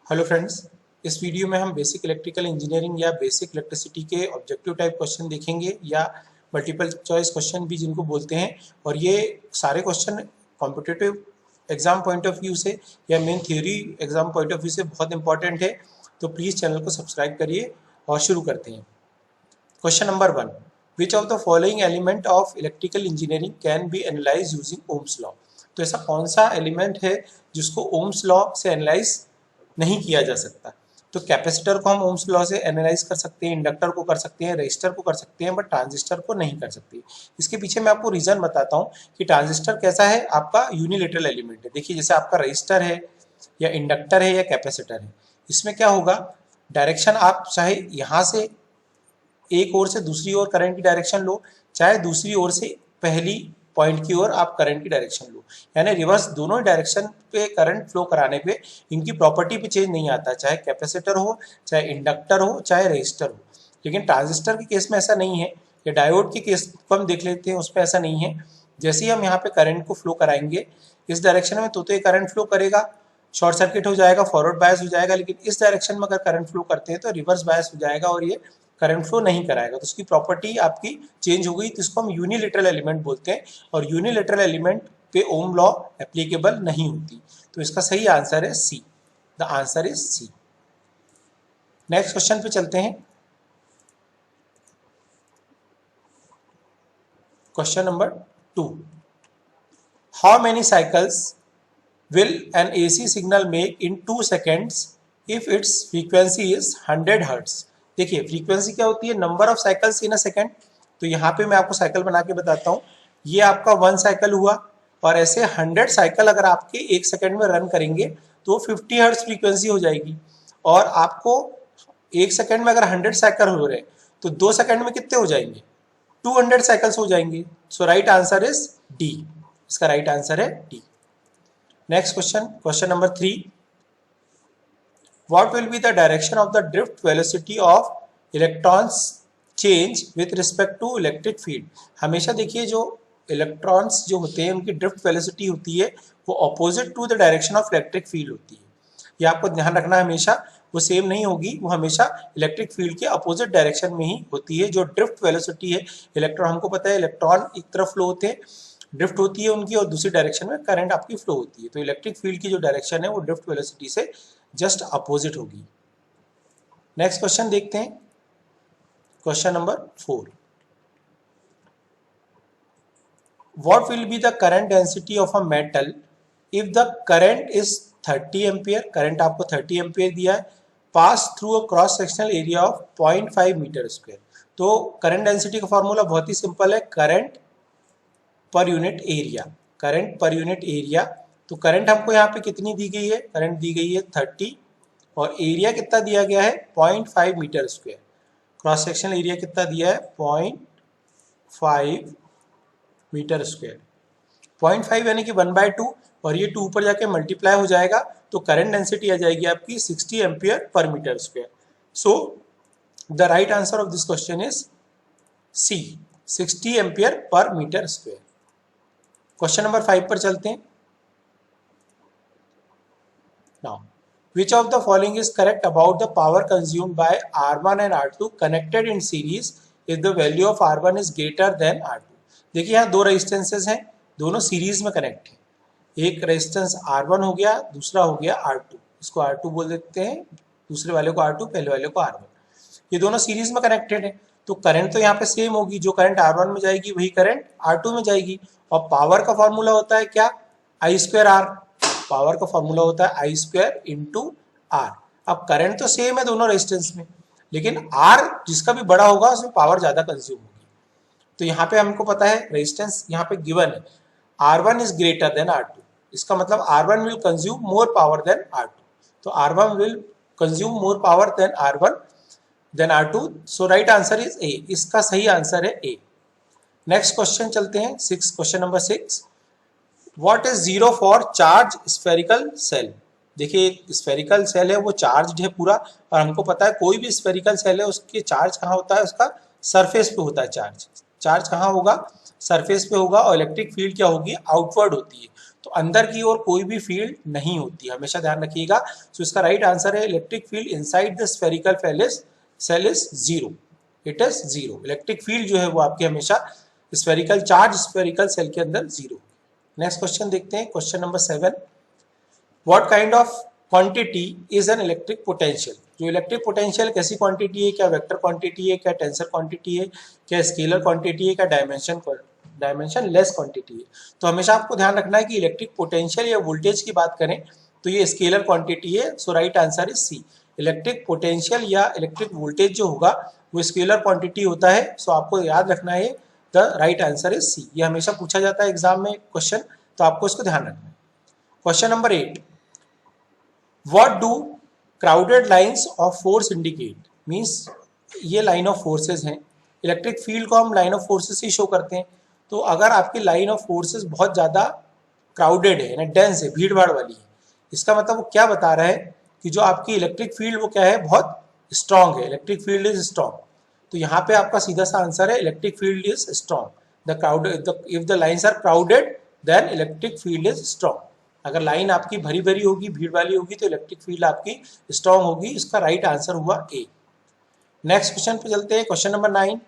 Hello friends, इस video में हम बेसिक इलेक्ट्रिकल इंजीनियरिंग या बेसिक इलेक्ट्रिसिटी के ऑब्जेक्टिव टाइप क्वेश्चन देखेंगे या मल्टीपल चॉइस क्वेश्चन भी जिनको बोलते हैं। और ये सारे question competitive exam point of view से या main theory exam point of view से बहुत इंपॉर्टेंट है। तो प्लीज़ चैनल को सब्सक्राइब करिए और शुरू करते हैं। Question number 1, which of the following element of electrical engineering can be analyse using Ohm's law. तो ऐसा कौन सा एलिमेंट है जिसको ओम्स लॉ से एनालाइज नहीं किया जा सकता। तो कैपेसिटर को हम ओम्स लॉ से एनालाइज कर सकते हैं, इंडक्टर को कर सकते हैं, रेजिस्टर को कर सकते हैं, बट ट्रांजिस्टर को नहीं कर सकते। इसके पीछे मैं आपको रीजन बताता हूँ कि ट्रांजिस्टर कैसा है, आपका यूनिलेटरल एलिमेंट है। देखिए जैसे आपका रेजिस्टर है या इंडक्टर है या कैपेसिटर है, इसमें क्या होगा, डायरेक्शन आप चाहे यहाँ से एक ओर से दूसरी ओर करंट की डायरेक्शन लो, चाहे दूसरी ओर से पहली पॉइंट की ओर आप करंट की डायरेक्शन लो, यानी रिवर्स दोनों डायरेक्शन पे करंट फ्लो कराने पे इनकी प्रॉपर्टी पे चेंज नहीं आता, चाहे कैपेसिटर हो, चाहे इंडक्टर हो, चाहे रेजिस्टर हो। लेकिन ट्रांजिस्टर के केस में ऐसा नहीं है, या डायोड के केस को हम देख लेते हैं, उसमें ऐसा नहीं है। जैसे ही हम यहाँ पे करंट को फ्लो कराएंगे इस डायरेक्शन में तो ये करंट फ्लो करेगा, शॉर्ट सर्किट हो जाएगा, फॉरवर्ड बायस हो जाएगा। लेकिन इस डायरेक्शन में अगर करंट फ्लो करते हैं तो रिवर्स बायस हो जाएगा और ये करंट फ्लो नहीं कराएगा। तो उसकी प्रॉपर्टी आपकी चेंज हो गई, तो इसको हम यूनिलेटरल एलिमेंट बोलते हैं। और यूनिलेटरल एलिमेंट पे ओम लॉ एप्लीकेबल नहीं होती। तो इसका सही आंसर है C. The answer is C. Next question पे चलते हैं। Question number 2, how many cycles will an AC signal make in 2 seconds if its frequency is 100 Hz। देखिए फ्रीक्वेंसी क्या होती है, number of cycles in a second. तो यहाँ पे मैं आपको साइकिल बना के बताता हूँ। ये आपका 1 साइकिल हुआ, और ऐसे 100 साइकिल अगर आपके 1 सेकेंड में रन करेंगे तो 50 हर्ट्ज फ्रीक्वेंसी हो जाएगी। और आपको 1 सेकेंड में अगर 100 साइकिल हो रहे तो 2 सेकेंड में कितने हो जाएंगे, 200 साइकिल्स हो जाएंगे। सो राइट आंसर इज डी। इसका राइट आंसर है D. Next question, question number 3. What will be the direction of the drift velocity of electrons change with respect to electric field। हमेशा देखिए जो इलेक्ट्रॉन्स जो होते हैं उनकी ड्रिफ्ट वेलोसिटी होती है वो opposite to the direction of electric field होती है। ये आपको ध्यान रखना, हमेशा वो सेम नहीं होगी, वो हमेशा इलेक्ट्रिक फील्ड के अपोजिट डायरेक्शन में ही होती है। जो ड्रिफ्ट वेलोसिटी है, इलेक्ट्रॉन हमको पता है इलेक्ट्रॉन एक तरफ फ्लो होते हैं, ड्रिफ्ट होती है उनकी, और दूसरी डायरेक्शन में करंट आपकी फ्लो होती है। तो इलेक्ट्रिक फील्ड की जो डायरेक्शन है वो ड्रिफ्ट वेलोसिटी से जस्ट अपोजिट होगी। नेक्स्ट क्वेश्चन देखते हैं, question number 4, what will be the current density of a metal if the current is 30 ampere. Current आपको 30 एम्पियर दिया है, pass through a cross sectional area of 0.5 metre square. तो current density का formula बहुत ही simple है, current per unit area. Current per unit area, तो current हमको यहाँ पे कितनी दी गई है, करंट दी गई है 30, और एरिया कितना दिया गया है 0.5 metre square. Cross sectional area कितना दिया है 0.5 मीटर स्क्वायर। 0.5 यानी कि 1/2, और ये 2 ऊपर जाके मल्टीप्लाई हो जाएगा तो करंट डेंसिटी आ जाएगी आपकी 60 ampere per metre square. So the right answer of this question is C, 60 ampere per metre square. Question number 5 पर चलते हैं। Now which of the following is correct about the power consumed by R1 and R2 connected in series if the value of R1 is greater than R2। देखिए यहाँ दो resistances हैं, दोनों series में connect हैं। एक रेजिस्टेंस R1 हो गया, दूसरा हो गया R2। इसको R2 बोल देते हैं, दूसरे वाले को R2, पहले वाले को R1। ये दोनों सीरीज में कनेक्टेड है, तो करंट तो यहाँ पे सेम होगी, जो करंट R1 में जाएगी वही करंट R2 में जाएगी। और पावर का फॉर्मूला होता है क्या, I²R। पावर का फॉर्मूला होता है I² R। अब करंट तो सेम है दोनों रेजिस्टेंस में, लेकिन R जिसका भी बड़ा होगा उसमें पावर ज्यादा कंज्यूम होगी। तो यहाँ पे हमको पता है रेजिस्टेंस यहाँ पे गिवन है, R1 is greater than R2। इसका मतलब R1 will consume more power than R2। तो R1 will consume more power than R2। So right answer is A. इसका सही आंसर है ए। नेक्स्ट क्वेश्चन चलते हैं, question number 6, what is zero for charge spherical cell. देखिए एक spherical shell है वो चार्ज है पूरा, और हमको पता है कोई भी स्फेरिकल सेल है उसके चार्ज कहाँ होता है, उसका सरफेस पे होता है चार्ज। चार्ज कहाँ होगा, सरफेस पे होगा, और इलेक्ट्रिक फील्ड क्या होगी, आउटवर्ड होती है। तो तो अंदर की ओर कोई भी फील्ड नहीं होती, हमेशा ध्यान रखिएगा। सो इसका राइट आंसर है electric field inside the spherical shell is zero, it is zero. Electric field जो है वो आपके हमेशा स्फेरिकल चार्ज स्फेरिकल सेल के अंदर जीरो। नेक्स्ट क्वेश्चन देखते हैं, question number 7, what kind of quantity is an electric potential. जो इलेक्ट्रिक पोटेंशियल कैसी क्वांटिटी है, क्या वेक्टर क्वांटिटी है, क्या टेंसर क्वांटिटी है, क्या स्केलर क्वांटिटी है, क्या डायमेंशन लेस क्वांटिटी है। तो हमेशा आपको ध्यान रखना है कि इलेक्ट्रिक पोटेंशियल या वोल्टेज की बात करें तो ये स्केलर क्वांटिटी है। So right answer is C, electric potential या इलेक्ट्रिक वोल्टेज जो होगा वो स्केलर क्वांटिटी होता है। सो आपको याद रखना है the right answer is C. ये हमेशा पूछा जाता है एग्जाम में क्वेश्चन, तो आपको इसको ध्यान रखना है। Question number 8, what do crowded lines of force indicate. Means ये लाइन ऑफ फोर्सेज हैं, इलेक्ट्रिक फील्ड को हम line of forces he show करते हैं। तो अगर आपकी लाइन ऑफ फोर्सेस बहुत ज़्यादा क्राउडेड है, यानी डेंस है, भीड़ भाड़ वाली है, इसका मतलब वो क्या बता रहा है कि जो आपकी इलेक्ट्रिक फील्ड वो क्या है, बहुत स्ट्रांग है, इलेक्ट्रिक फील्ड इज स्ट्रांग। तो यहाँ पे आपका सीधा सा आंसर है electric field is strong. The crowded, if the lines are crowded then electric field is strong. अगर लाइन आपकी भरी भरी होगी, भीड़ वाली होगी, तो इलेक्ट्रिक फील्ड आपकी स्ट्रांग होगी। इसका राइट आंसर हुआ ए। नेक्स्ट क्वेश्चन पे चलते हैं, question number 9,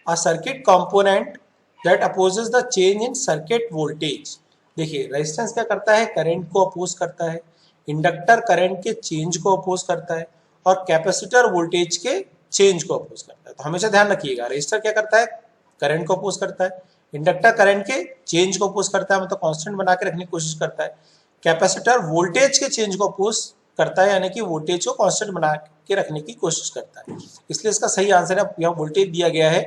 a circuit component that opposes the change in circuit voltage. देखिए रेजिस्टेंस क्या करता है, करंट को अपोज करता है, इंडक्टर करंट के चेंज को अपोज करता है, और कैपेसिटर वोल्टेज के चेंज को अपोज करता है। तो हमेशा ध्यान रखिएगा, रेजिस्टर क्या करता है, करंट को अपोज करता है, इंडक्टर करंट के चेंज को अपोज करता है, मतलब कांस्टेंट बना के रखने की कोशिश करता है, कैपेसिटर वोल्टेज के चेंज को अपोज करता है, यानी कि वोल्टेज को कांस्टेंट बना के रखने की कोशिश करता है। इसलिए इसका सही आंसर है, यहाँ वोल्टेज दिया गया है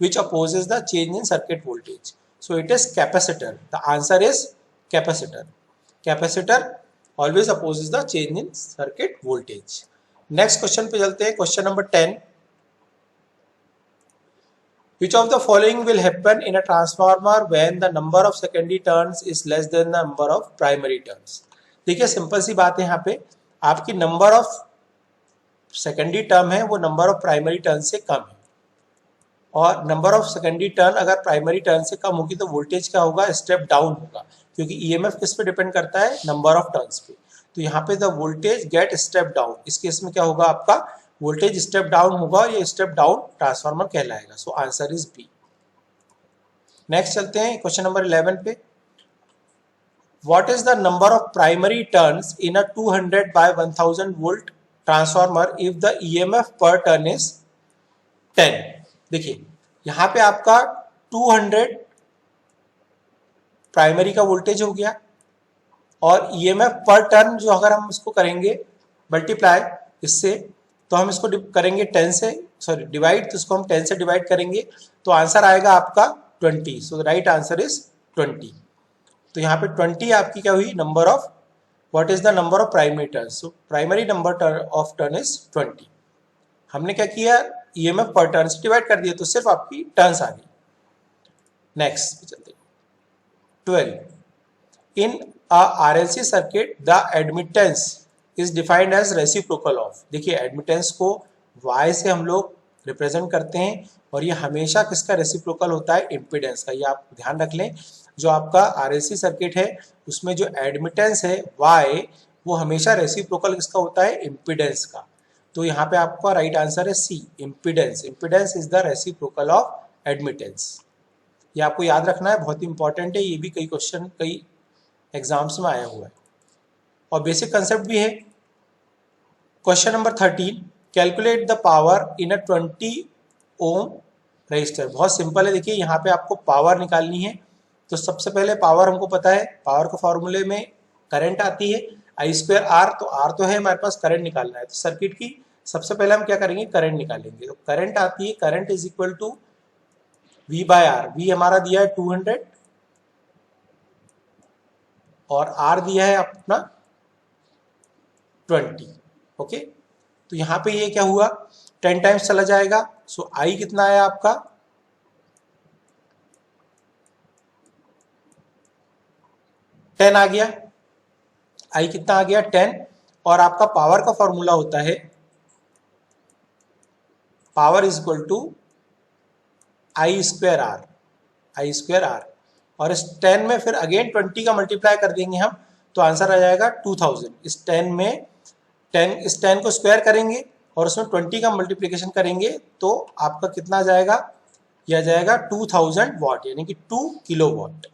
which opposes the change in circuit voltage, so it is capacitor. The answer is capacitor. Capacitor always opposes the change in circuit voltage. Next question पे चलते हैं, question number 10, which of the following will happen in a transformer when the number of secondary turns is less than the number of primary turns। देखिए simple सी बात है, यहाँ पे आपकी number of secondary term है वो नंबर ऑफ प्राइमरी टर्न से कम है, और नंबर ऑफ सेकेंडरी टर्न अगर प्राइमरी टर्न से कम होगी तो वोल्टेज क्या होगा, स्टेप डाउन होगा, क्योंकि ईएमएफ किस पे डिपेंड करता है, नंबर ऑफ टर्न्स पे। तो यहाँ पे the voltage get step down, इस केस में क्या होगा, आपका वोल्टेज स्टेप डाउन होगा, और ये स्टेप डाउन ट्रांसफार्मर कहलाएगा। So answer is B. Next चलते हैं क्वेश्चन नंबर 11 पे, what is the number of primary turns in a 200 by 1000 volt transformer if the EMF per turn is 10। देखिए यहाँ पे आपका 200 प्राइमरी का वोल्टेज हो गया, और ईएमएफ पर टर्न जो अगर हम इसको करेंगे मल्टीप्लाई इससे, तो हम इसको करेंगे 10 से, सॉरी डिवाइड, तो इसको हम 10 से डिवाइड करेंगे तो आंसर आएगा आपका 20। सो राइट आंसर इज 20। तो यहाँ पे 20 आपकी क्या हुई, number of, what is the number of primary turn. So primary number of turn is 20। हमने क्या किया, ईएमएफ पर टर्न से डिवाइड कर दिया, तो सिर्फ आपकी टर्न्स आ गई। नेक्स्ट चलते 12, in RLC circuit the admittance is defined as reciprocal of. देखिए एडमिटेंस को वाई से हम लोग रिप्रेजेंट करते हैं, और ये हमेशा किसका रेसिप्रोकल होता है, इम्पीडेंस का। ये आप ध्यान रख लें, जो आपका आरएलसी सर्किट है उसमें जो एडमिटेंस है वाई, वो हमेशा रेसिप्रोकल किसका होता है, इम्पीडेंस का। तो यहाँ पे आपका राइट आंसर है C, impedance. Impedance is the reciprocal of admittance. ये आपको याद रखना है, बहुत ही इंपॉर्टेंट है, ये भी कई क्वेश्चन कई एग्जाम्स में आया हुआ है, और बेसिक कंसेप्ट भी है। Question number 13, calculate the power in a 20 ohm resistor. बहुत सिंपल है, देखिए यहाँ पे आपको पावर निकालनी है। तो सबसे पहले पावर हमको पता है, पावर के फॉर्मूले में करंट आती है I² R, तो R तो है हमारे पास, करंट निकालना है। तो सर्किट की सबसे पहले हम क्या करेंगे, करंट निकालेंगे। तो करंट आती है, current is equal to V/R। V हमारा दिया है 200, और R दिया है अपना 20। ओके, तो यहाँ पे ये क्या हुआ, 10 टाइम्स चला जाएगा। सो I कितना आया आपका, 10 आ गया। I कितना आ गया, 10, और आपका पावर का फॉर्मूला होता है power is equal to I² R। और इस 10 में फिर अगेन 20 का मल्टीप्लाई कर देंगे हम, तो आंसर आ जाएगा 2000। इस 10 में 10 को स्क्वायर करेंगे और उसमें 20 का मल्टीप्लिकेशन करेंगे तो आपका कितना आ जाएगा, यह आ जाएगा 2000 वाट, यानी कि 2 किलोवाट।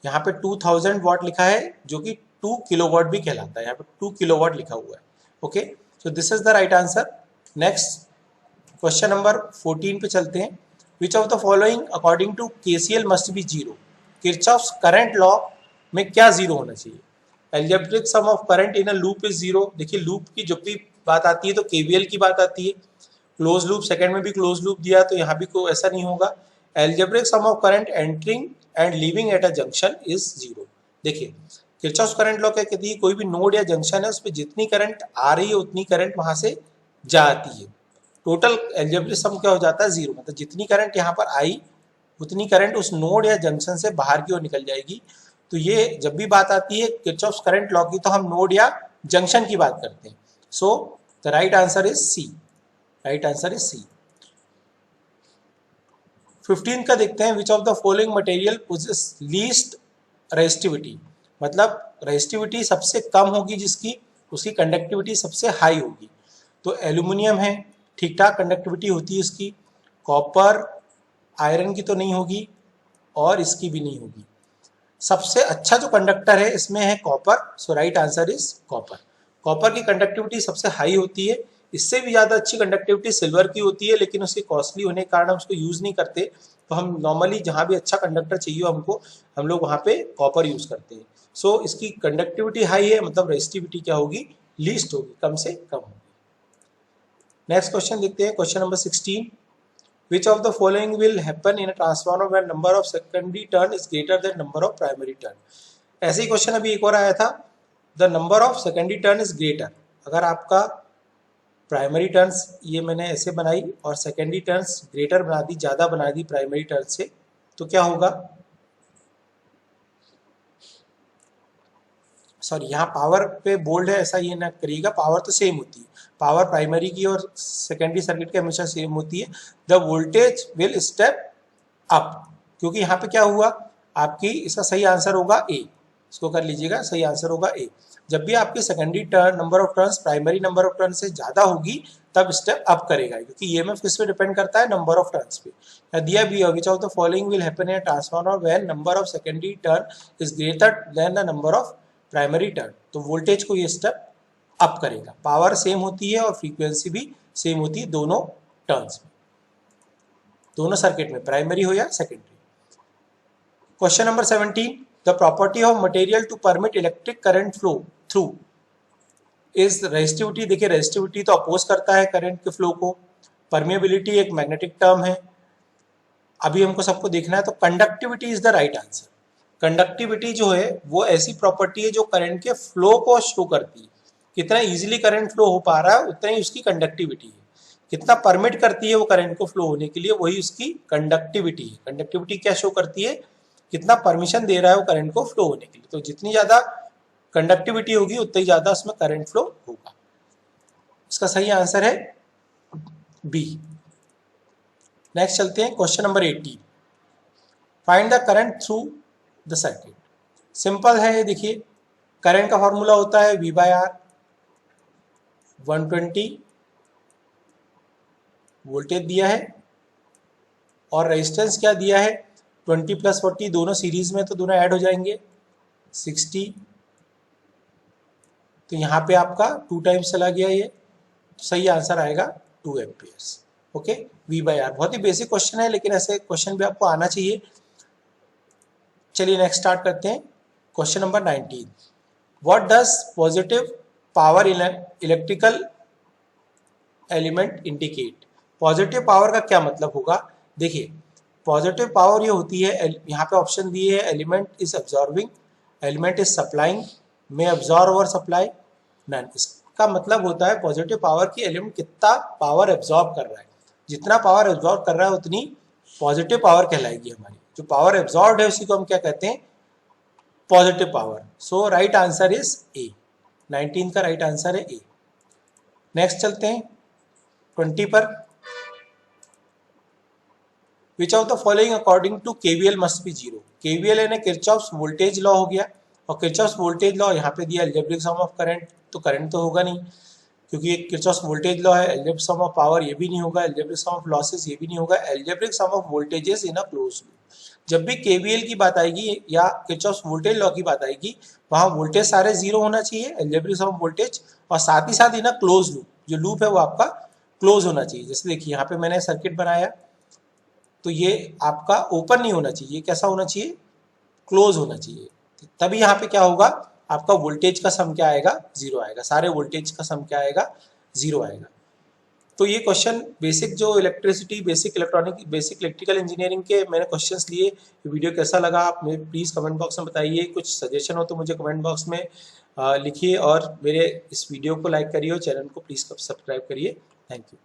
यहाँ पे 2000 वाट लिखा है जो कि 2 किलोवाट भी कहलाता है, यहाँ पे 2 किलोवाट लिखा हुआ है। Okay, so this is the right answer. Next question number 14 पे चलते हैं। Which of the following according to KCL must be zero. Kirchhoff's current law में क्या जीरो होना चाहिए? Algebraic sum of current in a loop is zero. देखिए loop की जब भी बात आती है तो केवीएल की बात आती है। क्लोज लूप, सेकंड में भी क्लोज लूप दिया तो यहाँ भी कोई ऐसा नहीं होगा। Algebraic sum of current entering and leaving at a junction is zero. देखिए किरचॉफ्स करंट लॉ क्या कहती है, कोई भी नोड या जंक्शन है उस पर जितनी करंट आ रही है उतनी करंट वहां से जाती है। टोटल एल्जेब्रिक सम क्या हो जाता है, जीरो। मतलब जितनी करंट यहाँ पर आई उतनी करंट उस नोड या जंक्शन से बाहर की ओर निकल जाएगी। तो ये जब भी बात आती है किरचॉफ्स करंट लॉ की तो हम नोड या जंक्शन की बात करते हैं। So the right answer is C. Right answer is C. 15 का देखते हैं। Which of the following material possesses least resistivity. मतलब रेजिस्टिविटी सबसे कम होगी जिसकी, उसकी कंडक्टिविटी सबसे हाई होगी। तो एल्यूमिनियम है, ठीक ठाक कंडक्टिविटी होती है इसकी। कॉपर, आयरन की तो नहीं होगी और इसकी भी नहीं होगी। सबसे अच्छा जो कंडक्टर है इसमें है copper. So right answer is copper. Copper की कंडक्टिविटी सबसे हाई होती है। इससे भी ज़्यादा अच्छी कंडक्टिविटी सिल्वर की होती है, लेकिन उसके कॉस्टली होने के कारण हम उसको यूज़ नहीं करते। तो हम नॉर्मली जहाँ भी अच्छा कंडक्टर चाहिए हमको, हम लोग वहाँ पे कॉपर यूज़ करते हैं। सो इसकी कंडक्टिविटी हाई है, मतलब रेजिस्टिविटी क्या होगी, लीस्ट होगी, कम से कम होगी। नेक्स्ट क्वेश्चन देखते हैं, question number 16। Which of the following will happen in a transformer when number of secondary turn is greater than number of primary turn? ऐसे ही क्वेश्चन अभी एक और आया था। The number of secondary turn is greater। अगर आपका primary turns ये मैंने ऐसे बनाई और सेकेंडरी टर्न्स ग्रेटर बना दी, ज़्यादा बना दी प्राइमरी टर्न से, तो क्या होगा? सॉरी, यहाँ पावर पे बोल्ड है, ऐसा ये ना करिएगा, पावर तो सेम होती है। पावर प्राइमरी की और सेकेंडरी सर्किट की हमेशा सेम होती है। The voltage will step up, क्योंकि यहाँ पे क्या हुआ, आपकी इसका सही आंसर होगा ए। इसको कर लीजिएगा, सही आंसर होगा ए। जब भी आपकी secondary turn number of turns primary number of turn से ज़्यादा होगी तब स्टेप अप करेगा, क्योंकि ईएमएफ किस पे डिपेंड करता है, नंबर ऑफ टर्न्स पे। दिया भी है, विच of the following will happen in transformer when number of secondary turn is greater than the number of primary turn. तो वोल्टेज को ये स्टेप अप करेगा। पावर सेम होती है और फ्रीक्वेंसी भी सेम होती है दोनों टर्न्स में, दोनों सर्किट में, प्राइमरी हो या secondary. Question number 17। The property of material to permit electric current flow through is resistivity. देखिए रेजिस्टिविटी तो अपोज करता है करंट के फ्लो को। परमिएबिलिटी एक मैग्नेटिक टर्म है। अभी हमको सबको देखना है, तो conductivity is the right answer. Conductivity जो है वो ऐसी प्रॉपर्टी है जो करंट के फ्लो को शो करती है। कितना इजीली करंट फ्लो हो पा रहा है उतना ही उसकी कंडक्टिविटी है। कितना परमिट करती है वो करंट को फ्लो होने के लिए, वही उसकी कंडक्टिविटी है। कंडक्टिविटी क्या शो करती है, कितना परमिशन दे रहा है वो करंट को फ्लो होने के लिए। तो जितनी ज़्यादा कंडक्टिविटी होगी उतना ही ज़्यादा उसमें करंट फ्लो होगा। इसका सही आंसर है बी। नेक्स्ट चलते हैं, question number 18। Find the current through the circuit. Simple है ये। देखिए करंट का फॉर्मूला होता है V/R। 120 वोल्टेज दिया है और रेजिस्टेंस क्या दिया है, 20 + 40 दोनों सीरीज में, तो दोनों ऐड हो जाएंगे 60। तो यहाँ पे आपका 2 टाइम्स चला गया ये, सही आंसर आएगा 2 एम्पियर्स। ओके, V/R बहुत ही बेसिक क्वेश्चन है, लेकिन ऐसे क्वेश्चन भी आपको आना चाहिए। चलिए नेक्स्ट स्टार्ट करते हैं, question number 19। What does positive power electrical element indicate. Positive power का क्या मतलब होगा? देखिए पॉजिटिव पावर ये होती है, यहाँ पे ऑप्शन दिए है, element is absorbing, element is supplying, में अब्जॉर्ब और सप्लाई, नन। इसका मतलब होता है पॉजिटिव पावर की एलिमेंट कितना पावर एब्जॉर्ब कर रहा है। जितना पावर एब्जॉर्ब कर रहा है उतनी पॉजिटिव पावर कहलाएगी हमारी। जो पावर एब्जॉर्ब है उसी को हम क्या कहते हैं, positive power. So right answer is ए। 19 का राइट आंसर है ए। नेक्स्ट चलते हैं 20 पर। Which of the following according to KVL must be zero. KVL यानी किरचॉफ्स वोल्टेज लॉ हो गया, और किरचॉफ्स वोल्टेज लॉ यहाँ पे दिया अलजेब्रिक सम ऑफ करंट, तो करंट तो होगा नहीं क्योंकि ये किरचॉफ्स वोल्टेज लॉ है। अलजेब्रिक सम ऑफ पावर ये भी नहीं होगा, अलजेब्रिक सम ऑफ लॉसेस ये भी नहीं होगा, algebraic sum of voltages in a close loop. जब भी केवीएल की बात आएगी या किरचॉफ्स वोल्टेज लॉ की बात आएगी, वहां वोल्टेज सारे जीरो होना चाहिए, अलजेब्रिक सम ऑफ वोल्टेज, और साथ ही साथ इन अ क्लोज लूप, जो लूप है वो आपका क्लोज होना चाहिए। जैसे देखिए यहाँ पे मैंने सर्किट बनाया, तो ये आपका ओपन नहीं होना चाहिए, कैसा होना चाहिए, क्लोज होना चाहिए। तभी यहाँ पे क्या होगा, आपका वोल्टेज का सम क्या आएगा, जीरो आएगा, सारे वोल्टेज का सम क्या आएगा, जीरो आएगा। तो ये क्वेश्चन बेसिक जो electricity, basic electronic, basic electrical engineering के मैंने क्वेश्चंस लिए। ये वीडियो कैसा लगा आप मुझे प्लीज़ कमेंट बॉक्स में बताइए, कुछ सजेशन हो तो मुझे कमेंट बॉक्स में लिखिए, और मेरे इस वीडियो को लाइक करिए और चैनल को प्लीज़ सब्सक्राइब करिए। Thank you.